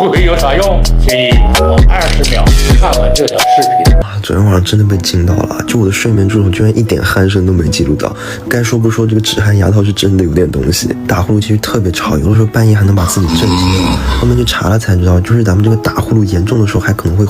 注意有啥用？请你20秒看完这条视频。昨天晚上真的被惊到了，就我的睡眠助手居然一点鼾声都没记录到。该说不说，这个止鼾牙套是真的有点东西。打呼噜其实特别吵，有的时候半夜还能把自己震醒。后面就查了才知道，就是咱们这个打呼噜严重的时候还可能会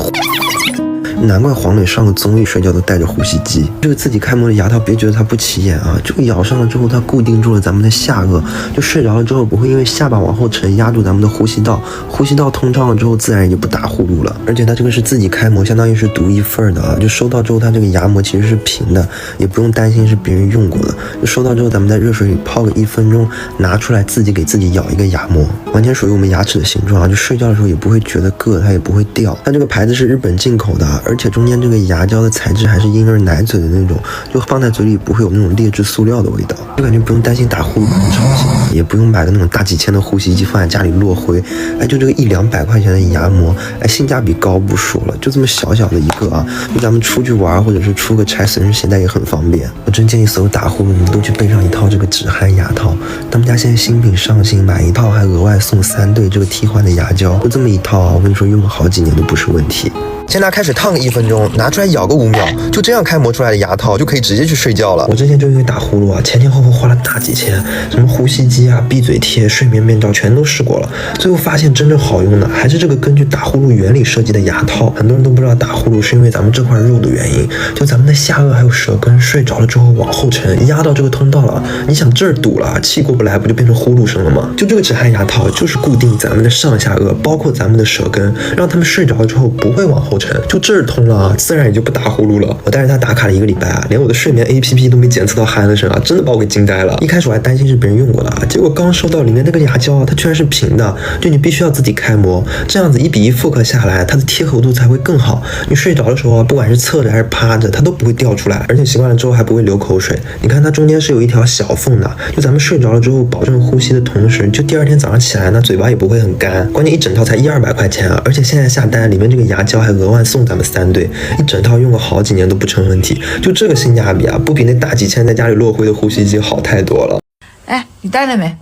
难怪黄磊上个综艺睡觉都带着呼吸机。这个自己开模的牙套，别觉得它不起眼啊，这个咬上了之后，它固定住了咱们的下颚，就睡着了之后不会因为下巴往后沉压住咱们的呼吸道，呼吸道通畅了之后，自然也就不打呼噜了。而且它这个是自己开模，相当于是独一份的啊，就收到之后，它这个牙膜其实是平的，也不用担心是别人用过的。就收到之后，咱们在热水里泡个1分钟，拿出来自己给自己咬一个牙膜，完全属于我们牙齿的形状啊，就睡觉的时候也不会觉得硌，它也不会掉。它这个牌子是日本进口的，而且中间这个牙胶的材质还是婴儿奶嘴的那种，就放在嘴里不会有那种劣质塑料的味道，就感觉不用担心打呼噜很吵醒，也不用买个那种大几千的呼吸机放在家里落灰，哎，就这个100-200块钱的牙膜，哎，性价比高不说了，就这么小小的一个啊，就咱们出去玩或者是出个差随身携带也很方便。我真建议所有打呼噜你们都去备上一套这个止鼾牙套，他们家现在新品上新，买一套还额外送3对这个替换的牙胶，就这么一套啊，我跟你说用个好几年都不是问题。先拿开水烫个1分钟，拿出来咬个5秒，就这样开模出来的牙套就可以直接去睡觉了。我之前就因为打呼噜啊，前后花了大几千，什么呼吸机啊、闭嘴贴、睡眠面罩全都试过了，最后发现真正好用的还是这个根据打呼噜原理设计的牙套。很多人都不知道打呼噜是因为咱们这块肉的原因，就咱们的下颚还有舌根睡着了之后往后沉，压到这个通道了，你想这儿堵了，气过不来，不就变成呼噜声了吗？就这个止鼾牙套就是固定咱们的上下颚，包括咱们的舌根，让他们睡着了之后不会往后沉，就这儿通了啊，自然也就不打呼噜了。我带着它打卡了1个礼拜啊，连我的睡眠 APP 都没检测到鼾的声啊，真的把我给惊呆了。一开始我还担心是别人用过的啊，结果刚收到里面那个牙胶啊，它居然是平的，就你必须要自己开模，这样子1比1复刻下来，它的贴合度才会更好。你睡着的时候啊，不管是侧着还是趴着，它都不会掉出来，而且习惯了之后还不会流口水。你看它中间是有一条小缝的，就咱们睡着了之后保证呼吸的同时，就第2天早上起来呢，嘴巴也不会很干。关键一整套才100-200块钱啊，而且现在下单里面这个牙胶还额外送咱们3对，一整套用个好几年都不成问题。就这个性价比啊，不比那大几千在家里落灰的呼吸机好太多了。哎，你带了没？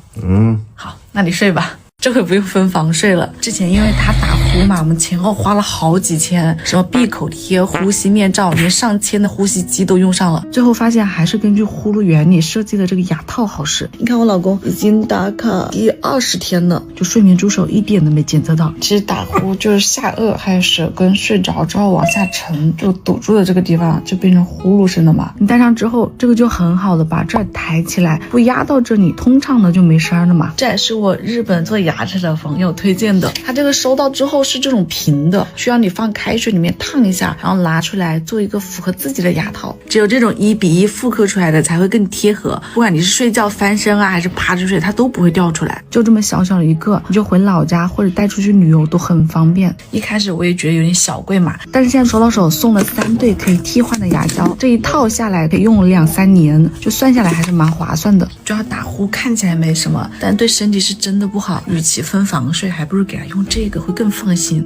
好，那你睡吧。这回不用分房睡了。之前因为他打呼嘛，我们前后花了好几千，什么闭口贴、呼吸面罩，连上千的呼吸机都用上了。最后发现还是根据呼噜原理设计的这个牙套好使。你看我老公已经打卡第20天了，就睡眠助手一点都没检测到。其实打呼就是下颚还有舌根睡着之后往下沉，就堵住了这个地方，就变成呼噜声了嘛。你戴上之后，这个就很好的把这儿抬起来，不压到这里，通畅的就没事了嘛。这也是我日本做牙齿的朋友推荐的，它这个收到之后是这种平的，需要你放开水里面烫一下，然后拿出来做一个符合自己的牙套。只有这种1比1复刻出来的才会更贴合，不管你是睡觉翻身啊还是趴着睡，它都不会掉出来。就这么小小的一个，你就回老家或者带出去旅游都很方便。一开始我也觉得有点小贵嘛，但是现在收到手送了3对可以替换的牙胶，这一套下来可以用2-3年，就算下来还是蛮划算的。主要打呼看起来没什么，但对身体是真的不好，与其分房睡，还不如给他用这个会更放心。